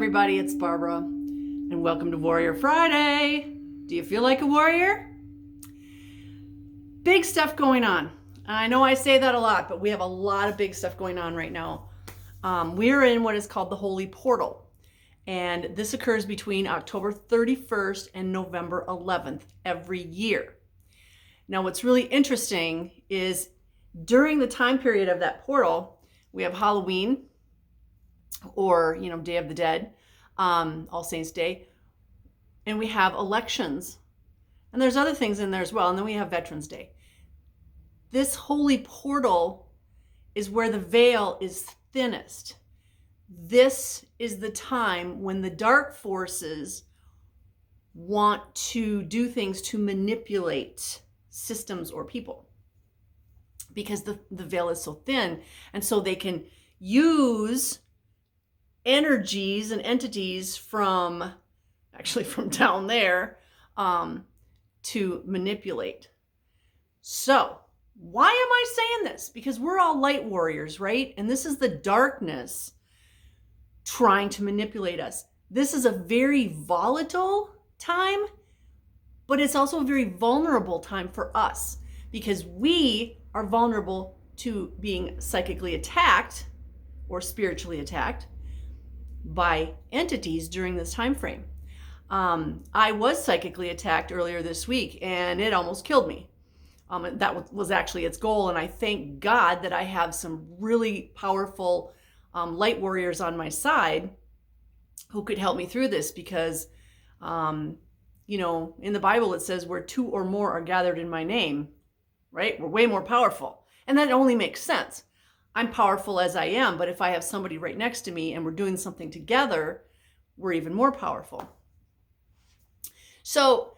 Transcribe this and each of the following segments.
everybody, it's Barbara, and welcome to Warrior Friday. Do you feel like a warrior? Big stuff going on. I know I say that a lot, but we have a lot of big stuff going on right now. We're in what is called the Holy Portal, and this occurs between October 31st and November 11th every year. Now, what's really interesting is during the time period of that portal, we have Halloween, or Day of the Dead, All Saints Day, and we have elections, and there's other things in there as well, and then we have Veterans Day. This holy portal is where the veil is thinnest. This is the time when the dark forces want to do things to manipulate systems or people, because the veil is so thin, and so they can use energies and entities from down there to manipulate. So why am I saying this? Because we're all light warriors, right? And this is the darkness trying to manipulate us. This is a very volatile time, but it's also a very vulnerable time for us, because we are vulnerable to being psychically attacked or spiritually attacked by entities during this time frame. I was psychically attacked earlier this week, and it almost killed me. That was actually its goal, and I thank God that I have some really powerful light warriors on my side who could help me through this, because in the Bible it says where two or more are gathered in my name, right? We're way more powerful, and that only makes sense. I'm powerful as I am, but if I have somebody right next to me and we're doing something together, we're even more powerful. So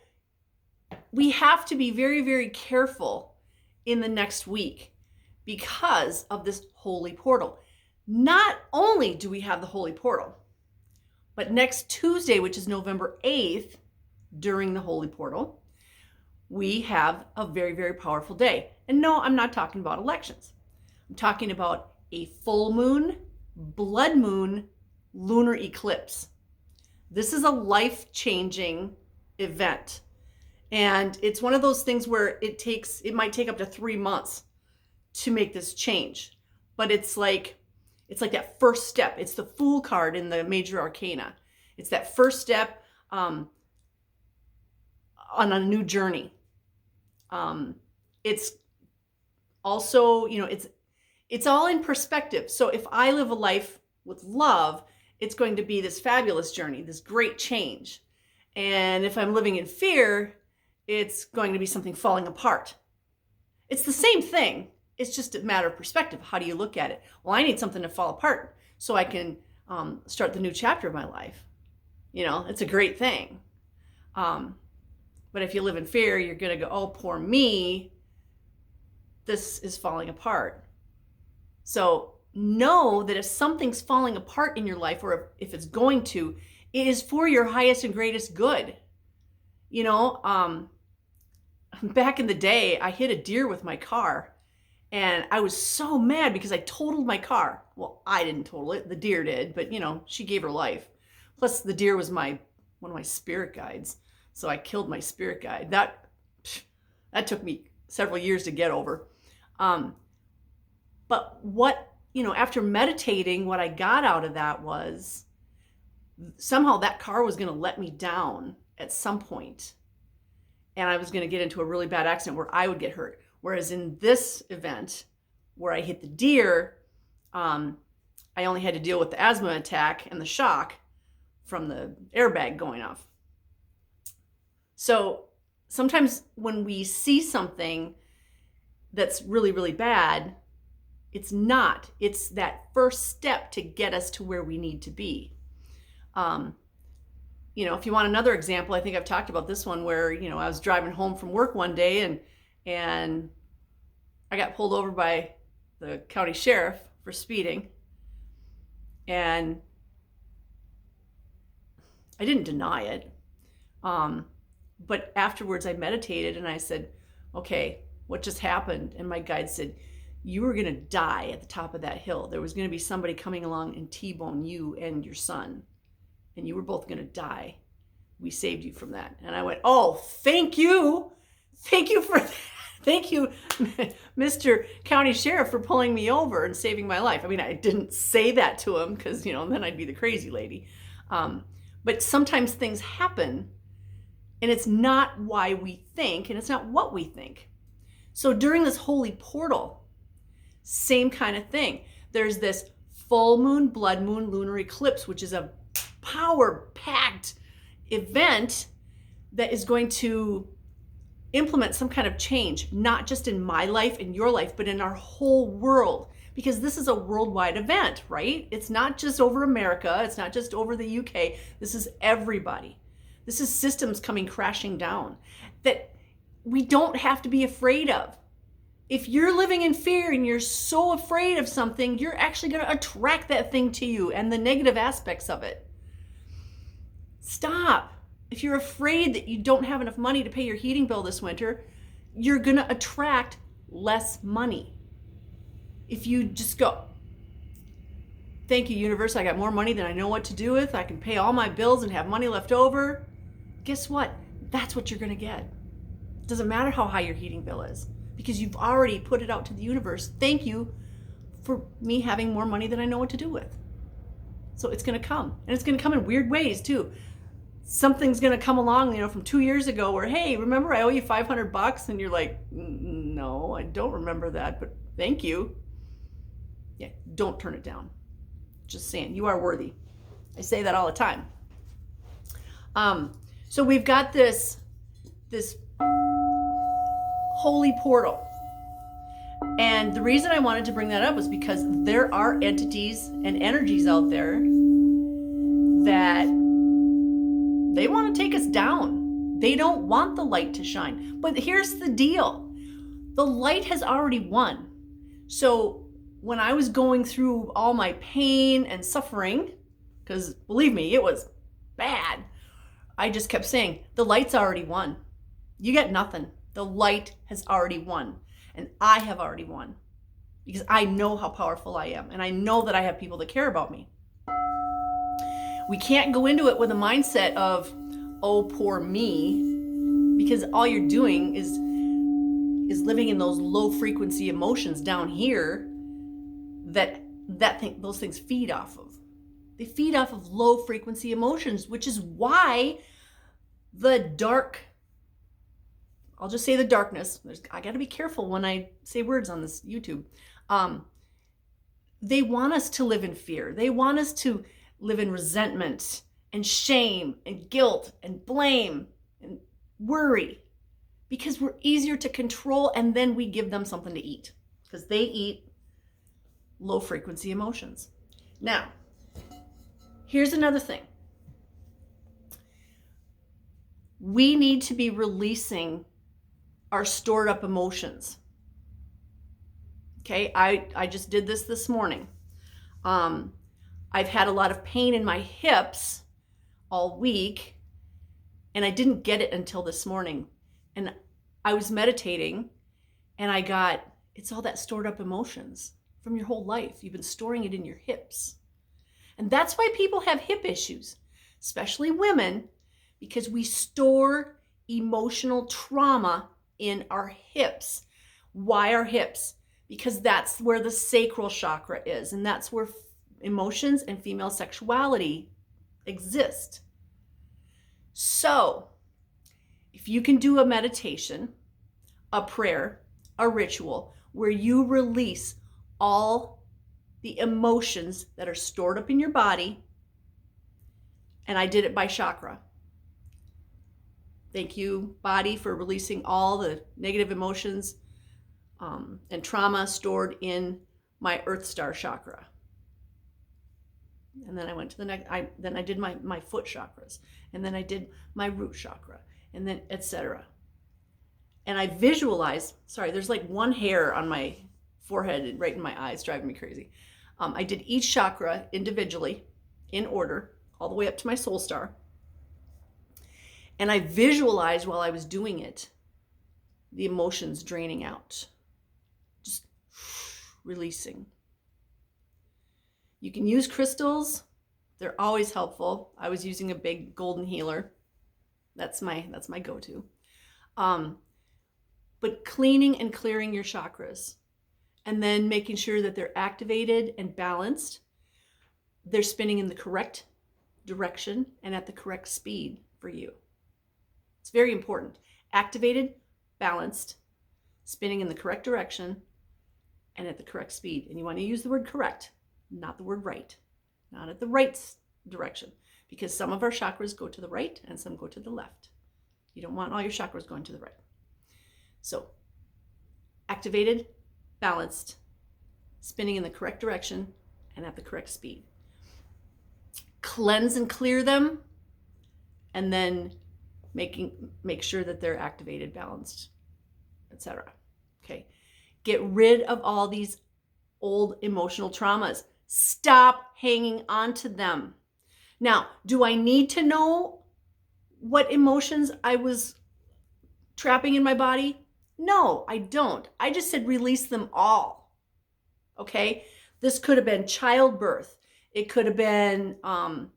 we have to be very, very careful in the next week because of this holy portal. Not only do we have the holy portal, but next Tuesday, which is November 8th, during the holy portal, we have a very, very powerful day. And no, I'm not talking about elections. I'm talking about a full moon, blood moon, lunar eclipse. This is a life-changing event. And it's one of those things where it might take up to 3 months to make this change. But it's like that first step. It's the Fool card in the Major Arcana. It's that first step on a new journey. It's also, it's all in perspective. So if I live a life with love, it's going to be this fabulous journey, this great change. And if I'm living in fear, it's going to be something falling apart. It's the same thing. It's just a matter of perspective. How do you look at it? Well, I need something to fall apart so I can start the new chapter of my life. It's a great thing. But if you live in fear, you're going to go, oh, poor me. This is falling apart. So know that if something's falling apart in your life, or if it's going to, it is for your highest and greatest good. Back in the day, I hit a deer with my car, and I was so mad because I totaled my car. Well, I didn't total it, the deer did, but she gave her life. Plus the deer was one of my spirit guides. So I killed my spirit guide. That took me several years to get over. But after meditating, what I got out of that was somehow that car was going to let me down at some point, and I was going to get into a really bad accident where I would get hurt. Whereas in this event where I hit the deer, I only had to deal with the asthma attack and the shock from the airbag going off. So sometimes when we see something that's really, really bad, it's not. It's that first step to get us to where we need to be. If you want another example, I think I've talked about this one where, I was driving home from work one day and I got pulled over by the county sheriff for speeding. And I didn't deny it. But afterwards I meditated and I said, okay, what just happened? And my guide said, you were going to die at the top of that hill. There was going to be somebody coming along and T-bone you and your son. and you were both going to die. We saved you from that. And I went, oh, thank you. Thank you for that. Thank you, Mr. County Sheriff, for pulling me over and saving my life. I mean, I didn't say that to him because, then I'd be the crazy lady. But sometimes things happen, and it's not why we think, and it's not what we think. So during this holy portal, same kind of thing. There's this full moon, blood moon, lunar eclipse, which is a power-packed event that is going to implement some kind of change, not just in my life, in your life, but in our whole world, because this is a worldwide event, right? It's not just over America. It's not just over the UK. This is everybody. This is systems coming crashing down that we don't have to be afraid of. If you're living in fear and you're so afraid of something, you're actually going to attract that thing to you and the negative aspects of it. Stop. If you're afraid that you don't have enough money to pay your heating bill this winter, you're going to attract less money. If you just go, thank you, universe, I got more money than I know what to do with. I can pay all my bills and have money left over. Guess what? That's what you're going to get. It doesn't matter how high your heating bill is because you've already put it out to the universe. Thank you for me having more money than I know what to do with. So it's going to come. And it's going to come in weird ways too. Something's going to come along, from 2 years ago where, hey, remember I owe you $500? And you're like, no, I don't remember that, but thank you. Yeah, don't turn it down. Just saying, you are worthy. I say that all the time. So we've got this holy portal. And the reason I wanted to bring that up was because there are entities and energies out there that they want to take us down. They don't want the light to shine. But here's the deal. The light has already won. So when I was going through all my pain and suffering, because believe me, it was bad, I just kept saying, the light's already won. You get nothing. The light has already won. And I have already won. Because I know how powerful I am. And I know that I have people that care about me. We can't go into it with a mindset of, oh, poor me, because all you're doing is living in those low frequency emotions down here those things feed off of. They feed off of low frequency emotions, which is why I'll just say the darkness. I got to be careful when I say words on this YouTube. They want us to live in fear. They want us to live in resentment and shame and guilt and blame and worry because we're easier to control, and then we give them something to eat because they eat low frequency emotions. Now, here's another thing. We need to be releasing our stored up emotions. Okay, I just did this morning. I've had a lot of pain in my hips all week, and I didn't get it until this morning. And I was meditating, and it's all that stored up emotions from your whole life. You've been storing it in your hips. And that's why people have hip issues, especially women, because we store emotional trauma in our hips. Why our hips? Because that's where the sacral chakra is, and that's where emotions and female sexuality exist. So, if you can do a meditation, a prayer, a ritual, where you release all the emotions that are stored up in your body, and I did it by chakra. Thank you, body, for releasing all the negative emotions and trauma stored in my Earth Star chakra. And then I went to the next, then I did my foot chakras, and then I did my root chakra, and then etc. And I visualized, there's like one hair on my forehead right in my eyes, driving me crazy. I did each chakra individually, in order, all the way up to my soul star. And I visualized while I was doing it, the emotions draining out, just releasing. You can use crystals, They're always helpful. I was using a big golden healer. That's my go-to. But cleaning and clearing your chakras, and then making sure that they're activated and balanced. They're spinning in the correct direction and at the correct speed for you. It's very important. Activated, balanced, spinning in the correct direction and at the correct speed. And you want to use the word correct, not the word right. Not at the right direction, because some of our chakras go to the right and some go to the left. You don't want all your chakras going to the right. So, activated, balanced, spinning in the correct direction and at the correct speed. Cleanse and clear them, and then make sure that they're activated, balanced, etc. Okay. Get rid of all these old emotional traumas. Stop hanging on to them. Now, do I need to know what emotions I was trapping in my body? No, I don't. I just said release them all. Okay? This could have been childbirth. It could have been, oh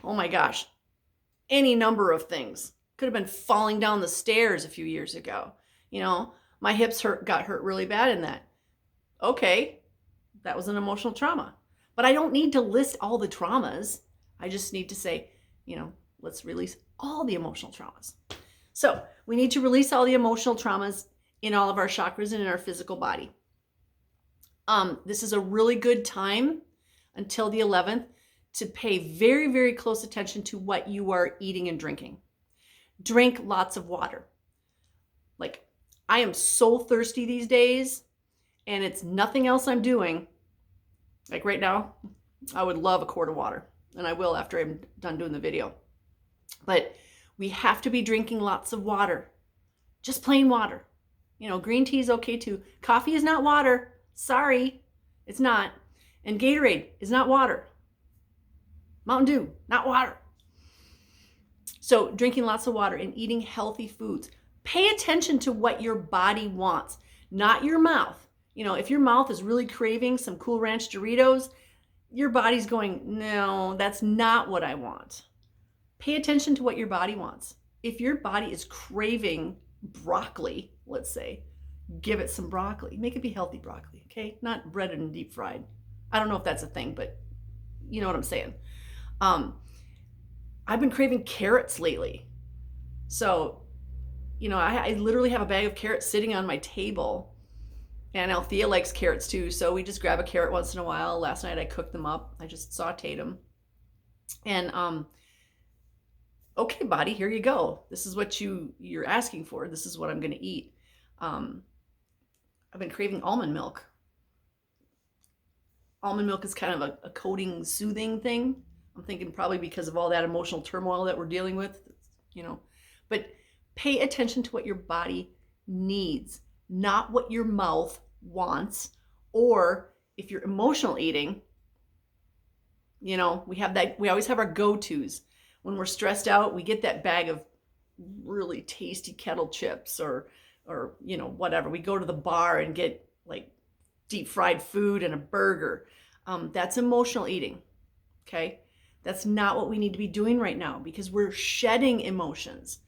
my gosh, any number of things. Could have been falling down the stairs a few years ago. You know, my hips got hurt really bad in that. Okay, that was an emotional trauma. But I don't need to list all the traumas. I just need to say, you know, let's release all the emotional traumas. So we need to release all the emotional traumas in all of our chakras and in our physical body. This is a really good time until the 11th to pay very, very close attention to what you are eating and drinking. Drink lots of water. Like, I am so thirsty these days, and it's nothing else I'm doing. Like right now, I would love a quart of water, and I will after I'm done doing the video. But we have to be drinking lots of water. Just plain water. You know, green tea is okay too. Coffee is not water. Sorry, it's not. And Gatorade is not water. Mountain Dew, not water. So drinking lots of water and eating healthy foods. Pay attention to what your body wants, not your mouth. You know, if your mouth is really craving some Cool Ranch Doritos, your body's going, no, that's not what I want. Pay attention to what your body wants. If your body is craving broccoli, let's say, give it some broccoli. Make it be healthy broccoli, okay? Not breaded and deep fried. I don't know if that's a thing, but you know what I'm saying. I've been craving carrots lately. So, you know, I literally have a bag of carrots sitting on my table. And Althea likes carrots too, so we just grab a carrot once in a while. Last night I cooked them up. I just sauteed them. And okay, body, here you go. This is what you're asking for. This is what I'm going to eat. I've been craving almond milk. Almond milk is kind of a coating, soothing thing. I'm thinking probably because of all that emotional turmoil that we're dealing with, you know. But pay attention to what your body needs, not what your mouth wants. Or if you're emotional eating, you know, we always have our go-tos. When we're stressed out, we get that bag of really tasty kettle chips or you know, whatever. We go to the bar and get like deep fried food and a burger. That's emotional eating. Okay? That's not what we need to be doing right now, because we're shedding emotions.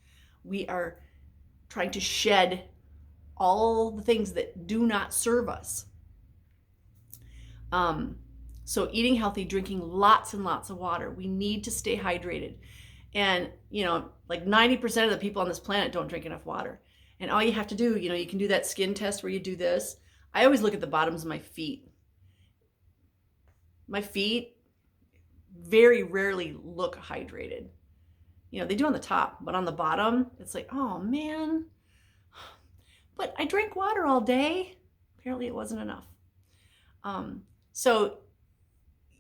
We are trying to shed all the things that do not serve us. So eating healthy, drinking lots and lots of water. We need to stay hydrated. And, you know, like 90% of the people on this planet don't drink enough water. And all you have to do, you know, you can do that skin test where you do this. I always look at the bottoms of my feet. My feet very rarely look hydrated. You know, they do on the top, but on the bottom, it's like, oh man, but I drink water all day. Apparently it wasn't enough. So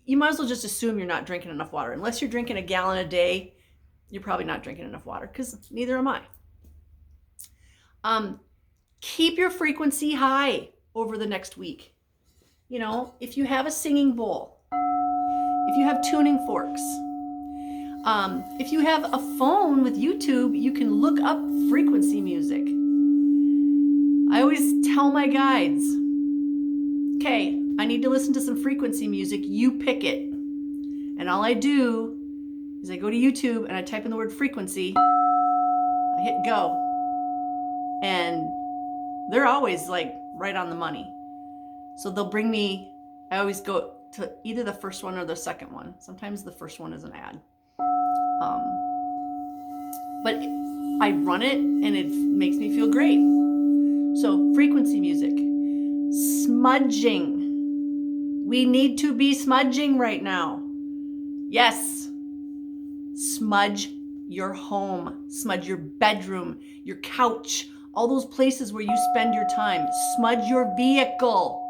you might as well just assume you're not drinking enough water. Unless you're drinking a gallon a day, you're probably not drinking enough water, because neither am I. Keep your frequency high over the next week. You know, if you have a singing bowl, if you have tuning forks, if you have a phone with YouTube, you can look up frequency music. I always tell my guides, okay, I need to listen to some frequency music. You pick it. And all I do is I go to YouTube and I type in the word frequency. I hit go. And they're always like right on the money. So they'll bring me, I always go to either the first one or the second one. Sometimes the first one is an ad. But I run it and it makes me feel great. So frequency music, smudging. We need to be smudging right now. Yes. Smudge your home, smudge your bedroom, your couch, all those places where you spend your time. Smudge your vehicle.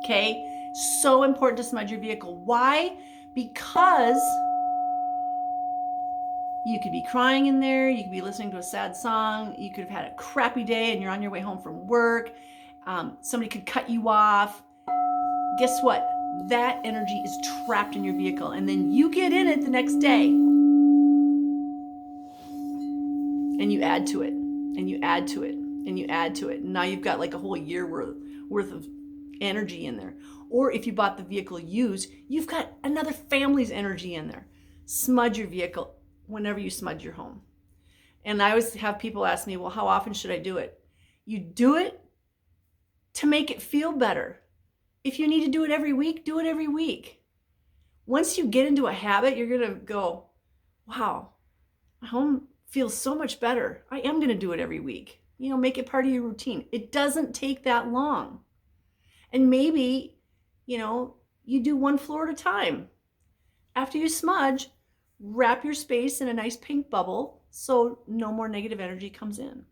Okay? So important to smudge your vehicle. Why? Because you could be crying in there, you could be listening to a sad song, you could have had a crappy day and you're on your way home from work, somebody could cut you off. Guess what? That energy is trapped in your vehicle, and then you get in it the next day and you add to it, and you add to it, and you add to it. And now you've got like a whole year worth of energy in there. Or if you bought the vehicle used, you've got another family's energy in there. Smudge your vehicle whenever you smudge your home. And I always have people ask me, well, how often should I do it? You do it to make it feel better. If you need to do it every week, do it every week. Once you get into a habit, you're going to go, wow, my home feels so much better. I am going to do it every week. Make it part of your routine. It doesn't take that long. And maybe, you do one floor at a time. After you smudge, wrap your space in a nice pink bubble so no more negative energy comes in.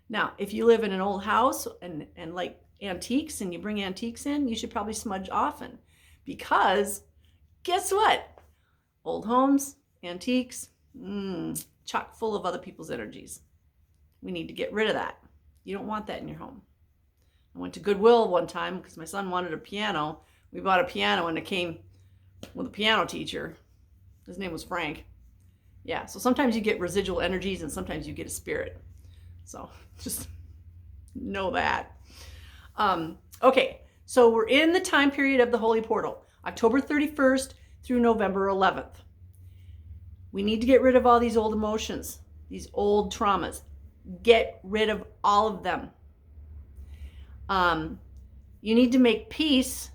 Now, if you live in an old house and like antiques and you bring antiques in, you should probably smudge often, because guess what? Old homes, antiques, chock full of other people's energies. We need to get rid of that. You don't want that in your home. I went to Goodwill one time because my son wanted a piano. We bought a piano and it came with a piano teacher. His name was Frank. Yeah, so sometimes you get residual energies and sometimes you get a spirit. So just know that. Okay, so we're in the time period of the Holy Portal, October 31st through November 11th. We need to get rid of all these old emotions, these old traumas. Get rid of all of them. You need to make peace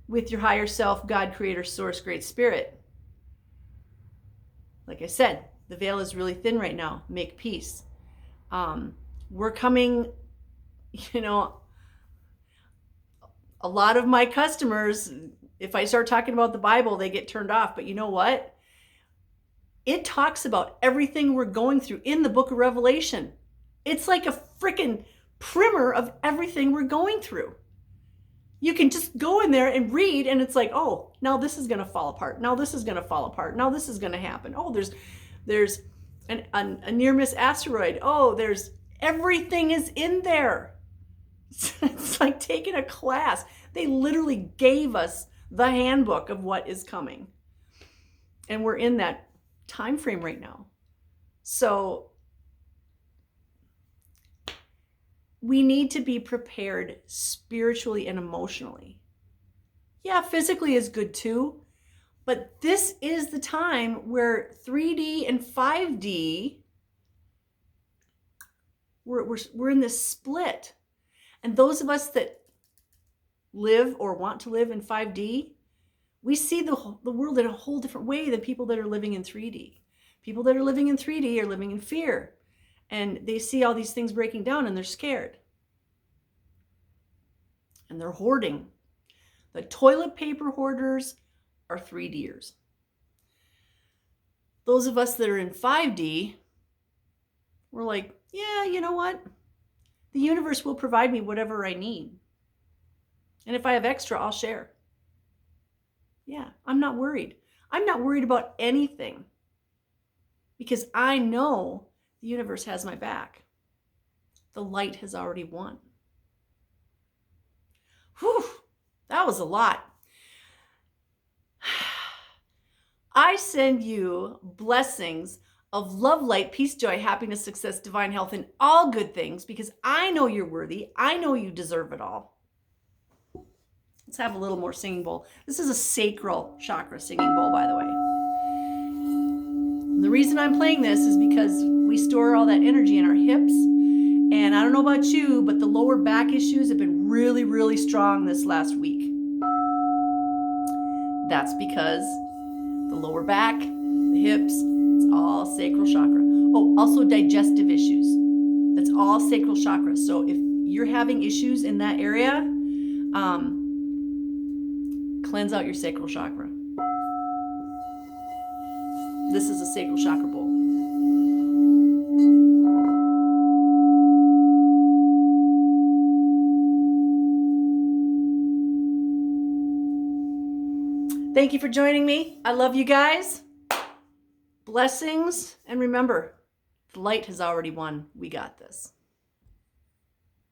with your higher self, God, Creator, Source, Great Spirit. Like I said, the veil is really thin right now. Make peace. We're coming, a lot of my customers, if I start talking about the Bible, they get turned off. But you know what? It talks about everything we're going through in the book of Revelation. It's like a freaking primer of everything we're going through. You can just go in there and read, and it's like, oh, now this is going to fall apart. Now this is going to fall apart. Now this is going to happen. Oh, there's a near-miss asteroid. Oh, there's everything is in there. It's like taking a class. They literally gave us the handbook of what is coming. And we're in that time frame right now. So we need to be prepared spiritually and emotionally. Yeah, physically is good too, but this is the time where 3D and 5D, we're in this split. And those of us that live or want to live in 5D, we see the world in a whole different way than people that are living in 3D. People that are living in 3D are living in fear. And they see all these things breaking down and they're scared. And they're hoarding. The toilet paper hoarders are 3Ders. Those of us that are in 5D, we're like, yeah, you know what? The universe will provide me whatever I need. And if I have extra, I'll share. Yeah, I'm not worried. I'm not worried about anything because I know the universe has my back. The light has already won. Whew, that was a lot. I send you blessings of love, light, peace, joy, happiness, success, divine health, and all good things because I know you're worthy. I know you deserve it all. Let's have a little more singing bowl. This is a sacral chakra singing bowl, by the way. And the reason I'm playing this is because we store all that energy in our hips. And I don't know about you, but the lower back issues have been really, really strong this last week. That's because the lower back, the hips, it's all sacral chakra. Oh, also digestive issues. That's all sacral chakra. So if you're having issues in that area, cleanse out your sacral chakra. This is a sacral chakra bowl. Thank you for joining me. I love you guys. Blessings. And remember, the light has already won. We got this.